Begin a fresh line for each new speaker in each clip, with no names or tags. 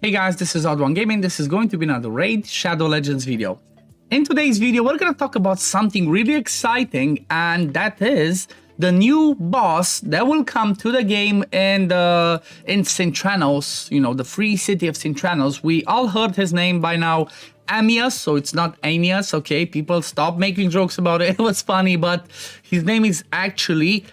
Hey guys, this is OddOneGaming. This is going to be another Raid Shadow Legends video. In today's video, we're going to talk about something really exciting, and that is the new boss that will come to the game in Cintranos, you know, the free city of Cintranos. We all heard his name by now, Amius, so it's not Amius, okay? People stop making jokes about it. It was funny, but his name is actually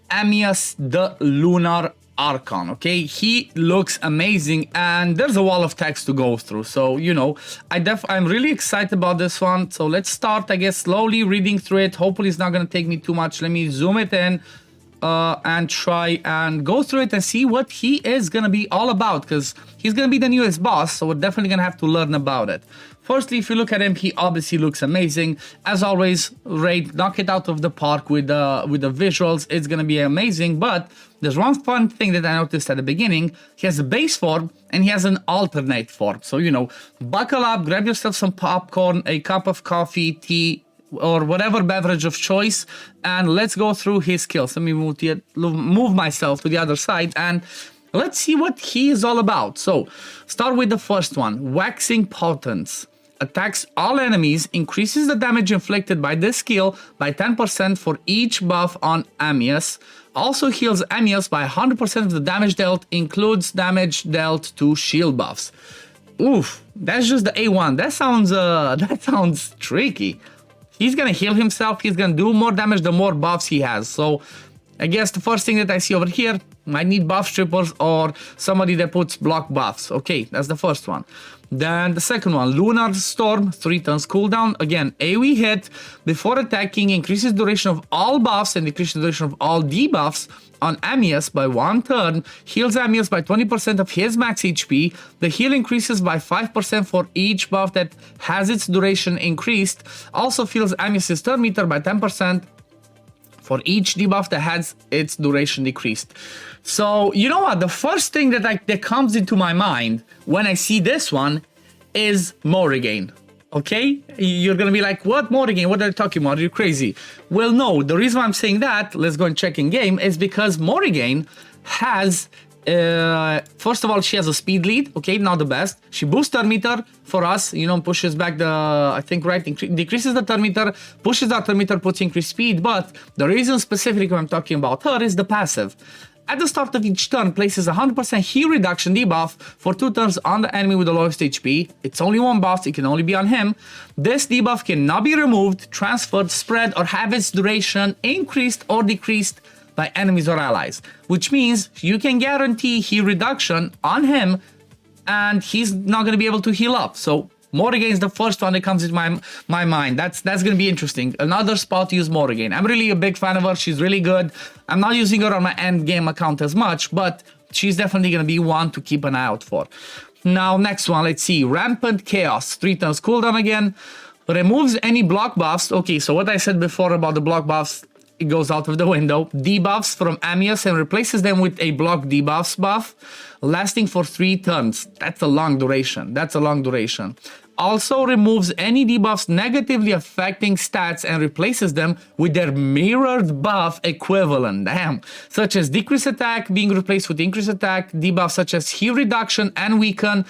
Amius The Lunar Archon, okay? He looks amazing, and there's a wall of text to go through, so you know, I'm really excited about this one. So let's start, I guess, slowly reading through it. Hopefully it's not gonna take me too much. Let me zoom it in and try and go through it and see what he is gonna be all about, because he's gonna be the newest boss, so we're definitely gonna have to learn about it. Firstly, if you look at him, he obviously looks amazing. As always, Raid, knock it out of the park with the visuals. It's gonna be amazing, but there's one fun thing that I noticed at the beginning. He has a base form and he has an alternate form. So, you know, buckle up, grab yourself some popcorn, a cup of coffee, tea, or whatever beverage of choice, and let's go through his skills. Let me move myself to the other side and let's see what he is all about. So, start with the first one, Waxing Potence. Attacks all enemies, increases the damage inflicted by this skill by 10% for each buff on Amius. Also heals Amius by 100% of the damage dealt, includes damage dealt to shield buffs. Oof, that's just the A1. That sounds tricky. He's gonna heal himself, he's gonna do more damage the more buffs he has. So I guess the first thing that I see over here, might need buff strippers or somebody that puts block buffs. Okay, that's the first one. Then the second one, Lunar Storm, 3 turns cooldown. Again, AoE hit before attacking, increases duration of all buffs and decreases duration of all debuffs on Amius by 1 turn. Heals Amius by 20% of his max HP. The heal increases by 5% for each buff that has its duration increased. Also fills Amius' turn meter by 10% for each debuff that has its duration decreased. So, you know what? The first thing that comes into my mind when I see this one is Morrigan. Okay? You're gonna be like, what Morrigan? What are you talking about? Are you crazy? Well, no. The reason why I'm saying that, let's go and check in game, is because Morrigan has first of all, she has a speed lead, okay, not the best. She boosts turn meter for us, you know, pushes back the, I think, right, decreases the turn meter, pushes our turn meter, puts increased speed, but the reason specifically I'm talking about her is the passive. At the start of each turn, places 100% heal reduction debuff for 2 turns on the enemy with the lowest HP. It's only one buff, it can only be on him. This debuff cannot be removed, transferred, spread, or have its duration increased or decreased by enemies or allies, which means you can guarantee heal reduction on him and he's not going to be able to heal up. So Morrigan is the first one that comes into my mind. That's going to be interesting. Another spot to use Morrigan. I'm really a big fan of her. She's really good. I'm not using her on my end game account as much, but she's definitely going to be one to keep an eye out for. Now, next one, let's see. Rampant Chaos. 3 turns cooldown again. Removes any block buffs. Okay, so what I said before about the block buffs, it goes out of the window. Debuffs from Amius and replaces them with a block debuffs buff, lasting for 3 turns. That's a long duration. That's a long duration. Also removes any debuffs negatively affecting stats and replaces them with their mirrored buff equivalent. Damn. Such as decrease attack being replaced with increase attack. Debuffs such as heal reduction and weaken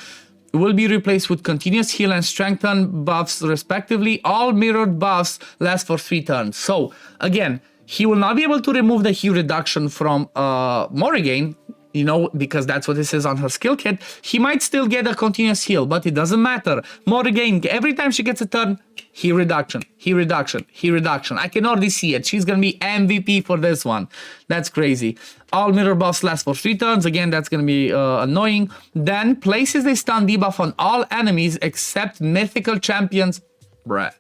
will be replaced with continuous heal and strengthen buffs respectively. All mirrored buffs last for 3 turns. So again, he will not be able to remove the heal reduction from Morrigan, you know, because that's what it says on her skill kit. He might still get a continuous heal, but it doesn't matter. Morrigan, every time she gets a turn, heal reduction, heal reduction, heal reduction. I can already see it. She's gonna be MVP for this one. That's crazy. All mirror buffs last for 3 turns. Again, that's gonna be annoying. Then places a stun debuff on all enemies except mythical champions. Bruh.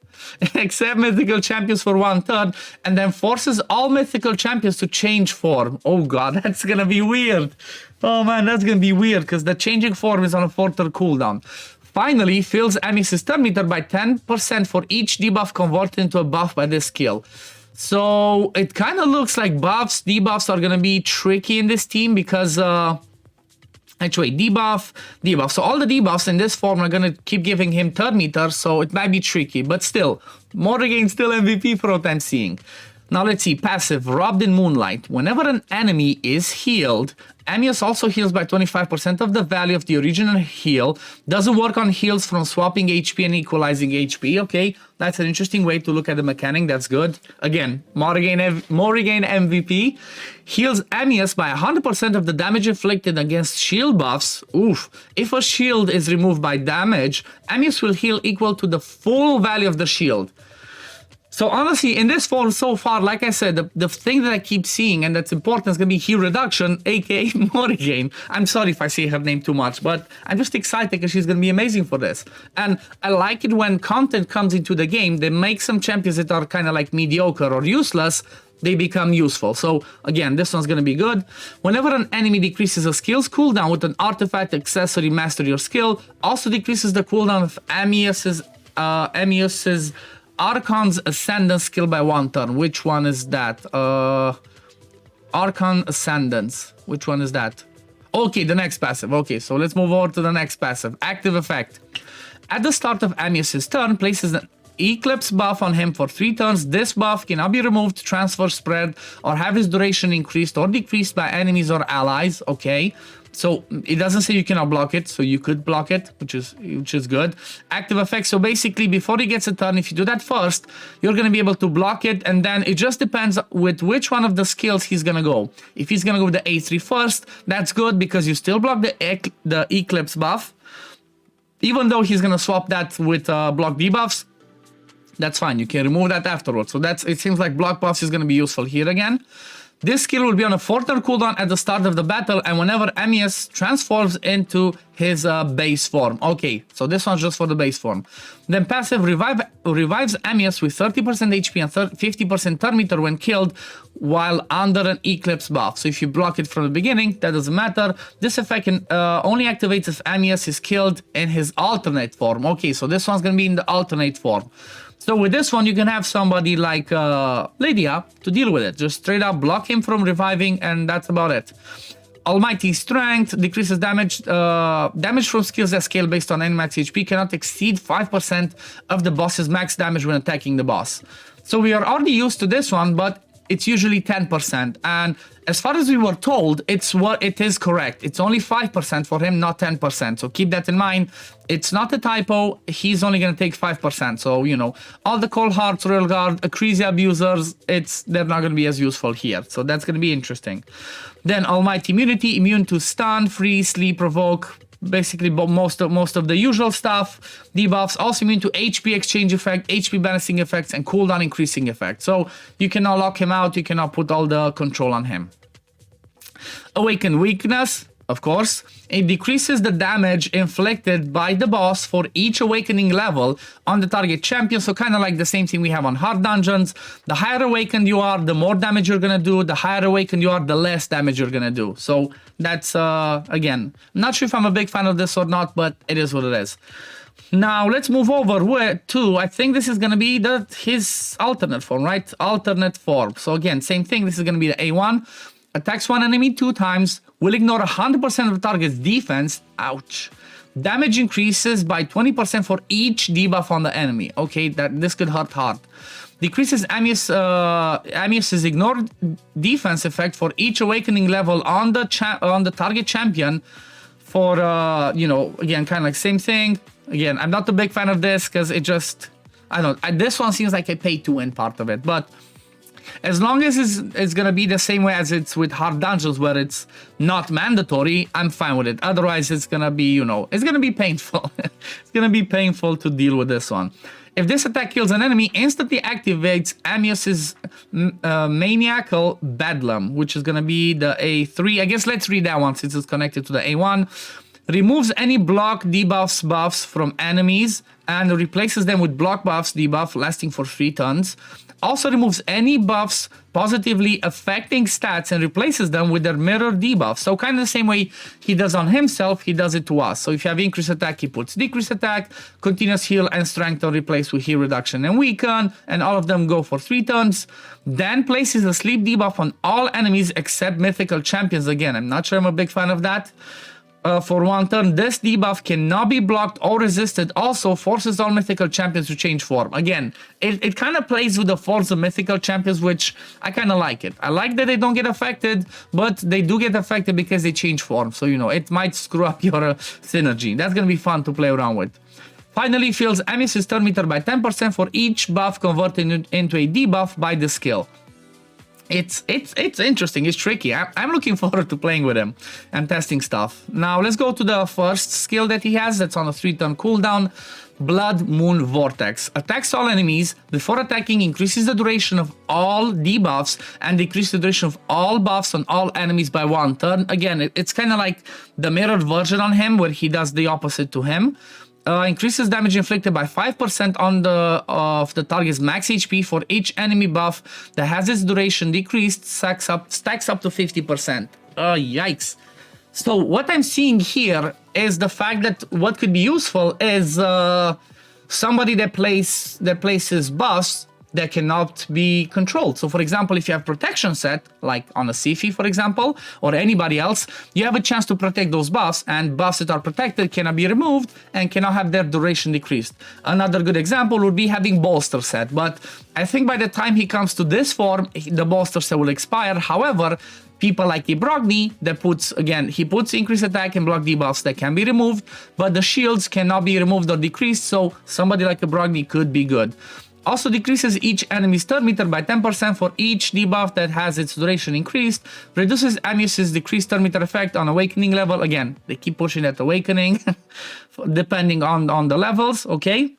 Except mythical champions for 1 turn, and then forces all mythical champions to change form. Oh god, that's gonna be weird. Oh man, that's gonna be weird because the changing form is on a 4 turn cooldown. Finally, fills Amius' turn meter by 10% for each debuff converted into a buff by this skill. So it kind of looks like buffs, debuffs are gonna be tricky in this team because actually, debuff. So all the debuffs in this form are gonna keep giving him turn meter, so it might be tricky, but still, Morrigan still MVP for what I'm seeing. Now let's see, passive, Robbed in Moonlight. Whenever an enemy is healed, Amius also heals by 25% of the value of the original heal. Doesn't work on heals from swapping HP and equalizing HP. Okay, that's an interesting way to look at the mechanic. That's good. Again, Morrigan MVP heals Amius by 100% of the damage inflicted against shield buffs. Oof. If a shield is removed by damage, Amius will heal equal to the full value of the shield. So honestly, in this form so far, like I said, the thing that I keep seeing and that's important is going to be heal reduction, aka Morrigan. I'm sorry if I say her name too much, but I'm just excited because she's going to be amazing for this. And I like it when content comes into the game, they make some champions that are kind of like mediocre or useless, they become useful. So again, this one's going to be good. Whenever an enemy decreases a skill's cooldown with an artifact, accessory, mastery, or skill, also decreases the cooldown of Amius's Archon's Ascendance skill by 1 turn. Which one is that? Archon Ascendance. Which one is that? Okay, the next passive. Okay, so let's move over to the next passive. Active effect. At the start of Amius's turn, places an Eclipse buff on him for 3 turns. This buff cannot be removed, transferred, spread, or have its duration increased or decreased by enemies or allies. Okay. So it doesn't say you cannot block it, so you could block it, which is good. Active effect, so basically before he gets a turn, if you do that first, you're going to be able to block it, and then it just depends with which one of the skills he's going to go. If he's going to go with the A3 first, that's good because you still block the Eclipse buff. Even though he's going to swap that with block debuffs, that's fine, you can remove that afterwards. So it seems like block buffs is going to be useful here again. This skill will be on a 4-turn cooldown at the start of the battle and whenever Amius transforms into his base form. Okay, so this one's just for the base form. Then passive revives Amius with 30% HP and 50% turn meter when killed while under an Eclipse buff. So if you block it from the beginning, that doesn't matter. This effect can, only activates if Amius is killed in his alternate form. Okay, so this one's going to be in the alternate form. So with this one, you can have somebody like Lydia to deal with it. Just straight up block him from reviving, and that's about it. Almighty Strength decreases damage. Damage from skills that scale based on any max HP cannot exceed 5% of the boss's max damage when attacking the boss. So we are already used to this one, but it's usually 10%. And as far as we were told, it is correct. It's only 5% for him, not 10%. So keep that in mind. It's not a typo. He's only going to take 5%. So, you know, all the Cold Hearts, Royal Guard, Acresia abusers, they're not going to be as useful here. So that's going to be interesting. Then Almighty Immunity, immune to stun, freeze, sleep, provoke. Basically most of the usual stuff. Debuffs, also immune to HP exchange effect, HP balancing effects, and cooldown increasing effect. So you cannot lock him out, you cannot put all the control on him. Awakened Weakness, of course. It decreases the damage inflicted by the boss for each awakening level on the target champion. So kind of like the same thing we have on hard dungeons. The higher awakened you are, the more damage you're going to do. The higher awakened you are, the less damage you're going to do. So that's, again, I'm not sure if I'm a big fan of this or not, but it is what it is. Now let's move over to, I think this is going to be his alternate form, right? Alternate form. So again, same thing. This is going to be the A1. Attacks one enemy 2 times, will ignore 100% of the target's defense. Ouch. Damage increases by 20% for each debuff on the enemy. Okay, this could hurt hard. Decreases Amius's ignored defense effect for each awakening level on the target champion. For you know, again, kind of like same thing. Again, I'm not a big fan of this because it just, I don't know. This one seems like a pay to win part of it, but as long as it's going to be the same way as it's with hard dungeons where it's not mandatory, I'm fine with it. Otherwise, it's going to be, you know, it's going to be painful. It's going to be painful to deal with this one. If this attack kills an enemy, instantly activates Amius's Maniacal Bedlam, which is going to be the A3. I guess let's read that one since it's connected to the A1. Removes any block debuffs buffs from enemies and replaces them with block buffs debuff lasting for 3 turns. Also removes any buffs positively affecting stats and replaces them with their mirror debuff. So kind of the same way he does on himself, he does it to us. So if you have increased attack, he puts decreased attack, continuous heal and strength are replaced with heal reduction and weaken, and all of them go for 3 turns. Then places a sleep debuff on all enemies except mythical champions. Again, I'm not sure I'm a big fan of that. for 1 turn. This debuff cannot be blocked or resisted. Also forces all mythical champions to change form. Again, it kind of plays with the force of mythical champions, which I kind of like it. I like that they don't get affected, but they do get affected because they change form. So, you know, it might screw up your synergy. That's going to be fun to play around with. Finally, fills Amius' turn meter by 10% for each buff converted into a debuff by the skill. It's interesting. It's tricky. I'm looking forward to playing with him and testing stuff. Now let's go to the first skill that he has. That's on a 3-turn cooldown. Blood Moon Vortex. Attacks all enemies. Before attacking, increases the duration of all debuffs and decreases the duration of all buffs on all enemies by 1 turn. Again, it's kind of like the mirrored version on him, where he does the opposite to him. Increases damage inflicted by 5% on of the target's max HP for each enemy buff that has its duration decreased, stacks up to 50%. Yikes. So what I'm seeing here is the fact that what could be useful is somebody that places buffs that cannot be controlled. So for example, if you have protection set, like on a Sifi, for example, or anybody else, you have a chance to protect those buffs, and buffs that are protected cannot be removed and cannot have their duration decreased. Another good example would be having bolster set, but I think by the time he comes to this form, the bolster set will expire. However, people like Ibrogni, that puts increased attack and block debuffs that can be removed, but the shields cannot be removed or decreased, so somebody like Ibrogni could be good. Also decreases each enemy's turn meter by 10% for each debuff that has its duration increased. Reduces Amius' decreased turn meter effect on awakening level. Again, they keep pushing that awakening depending on the levels, okay?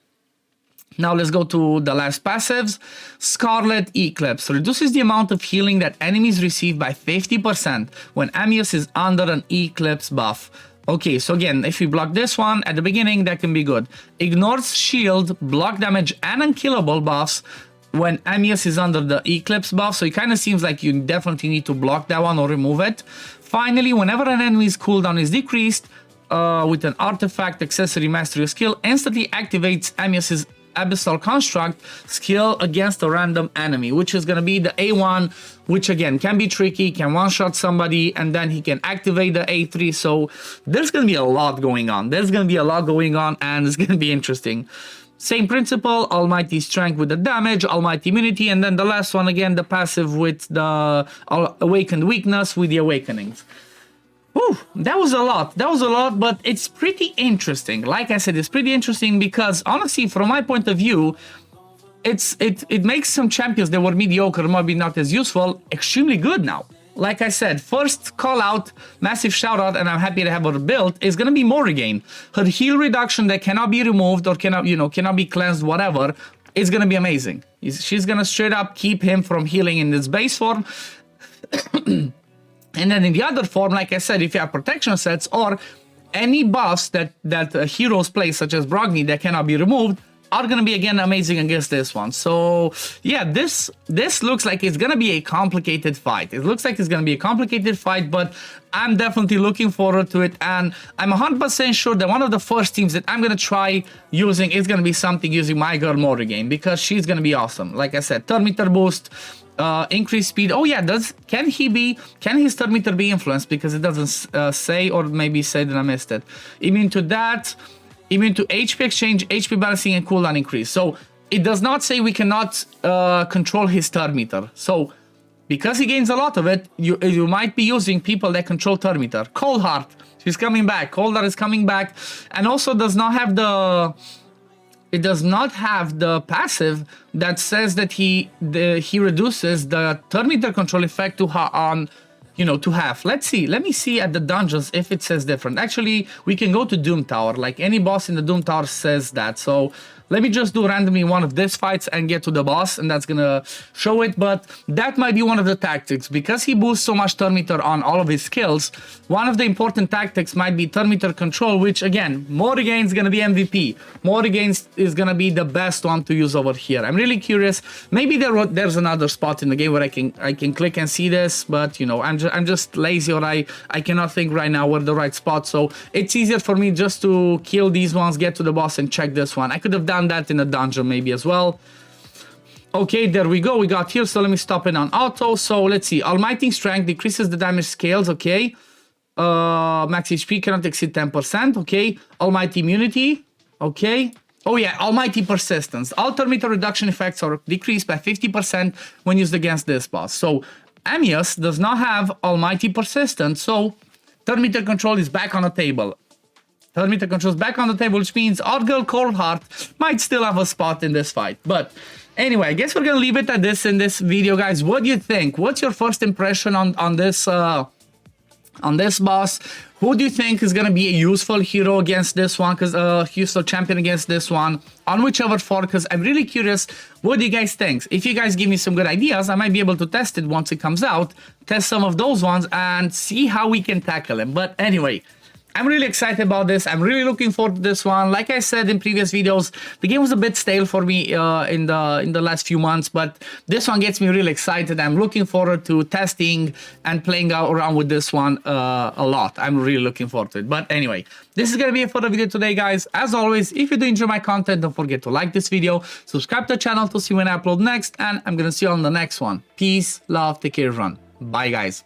Now let's go to the last passives. Scarlet Eclipse. Reduces the amount of healing that enemies receive by 50% when Amius is under an Eclipse buff. Okay, so again, if you block this one at the beginning, that can be good. Ignores shield, block damage, and unkillable buffs when Amius is under the Eclipse buff, so it kind of seems like you definitely need to block that one or remove it. Finally, whenever an enemy's cooldown is decreased, with an artifact, accessory, mastery, or skill, instantly activates Amius' Abyssal Construct skill against a random enemy, which is going to be the A1, which again can be tricky, can one-shot somebody, and then he can activate the A3. So there's going to be a lot going on. And it's going to be interesting. Same principle, Almighty Strength with the damage, Almighty Immunity, and then the last one again, the passive with the Awakened Weakness with the Awakenings. Whew, that was a lot, but it's pretty interesting. Like I said, it's pretty interesting because honestly, from my point of view, it makes some champions that were mediocre, maybe not as useful, extremely good now. Like I said, first call out, massive shout out, and I'm happy to have her built, is gonna be Morrigan. Her heal reduction that cannot be removed or cannot be cleansed, whatever, is gonna be amazing. She's gonna straight up keep him from healing in this base form. And then in the other form, like I said, if you have protection sets or any buffs that heroes play, such as Brogni, that cannot be removed, are going to be again amazing against this one. So yeah, this looks like it's going to be a complicated fight. But I'm definitely looking forward to it, and I'm 100% sure that one of the first teams that I'm going to try using is going to be something using my girl Morrigan, because she's going to be awesome. Like I said, turn meter boost, increased speed. Oh yeah, can his turn meter be influenced? Because it doesn't say, or maybe say that I missed it. Immune to that, immune to HP exchange, HP balancing, and cooldown increase. So it does not say we cannot control his turn meter. So because he gains a lot of it, you might be using people that control turn meter. Coldheart, she's coming back. Coldheart is coming back, and also does not have the. It does not have the passive that says that he reduces the turn meter control effect to half. Let me see at the dungeons if it says different. Actually, we can go to Doom Tower. Like any boss in the Doom Tower says that. So let me just do randomly one of these fights and get to the boss, and that's gonna show it. But that might be one of the tactics, because he boosts so much turn meter on all of his skills. One of the important tactics might be turn meter control, which again, Morrigan is gonna be MVP. Morrigan is gonna be the best one to use over here. I'm really curious. Maybe there's another spot in the game where I can click and see this, but I'm just lazy, or I cannot think right now where the right spot. So it's easier for me just to kill these ones, get to the boss, and check this one. I could have done that in a dungeon maybe as well. Okay, there we go. We got here. So let me stop it on auto. So let's see. Almighty Strength decreases the damage scales. Okay. Max HP cannot exceed 10%. Okay. Almighty immunity. Okay. Oh yeah, Almighty Persistence. All turn meter reduction effects are decreased by 50% when used against this boss. So Amius does not have Almighty Persistence, so turn meter control is back on the table. Turn meter control is back on the table, which means our girl Coldheart might still have a spot in this fight. But anyway, I guess we're gonna leave it at this in this video, guys. What do you think? What's your first impression on this boss? Who do you think is gonna be a useful hero against this one? Because useful champion against this one on whichever fork? Because I'm really curious. What do you guys think? If you guys give me some good ideas, I might be able to test it once it comes out. Test some of those ones and see how we can tackle them. But anyway, I'm really excited about this. I'm really looking forward to this one. Like I said in previous videos, the game was a bit stale for me in the last few months, but this one gets me really excited. I'm looking forward to testing and playing around with this one a lot. I'm really looking forward to it. But anyway, this is gonna be it for the video today, guys. As always, if you do enjoy my content, don't forget to like this video, subscribe to the channel to see when I upload next, and I'm gonna see you on the next one. Peace, love, take care, everyone. Bye, guys.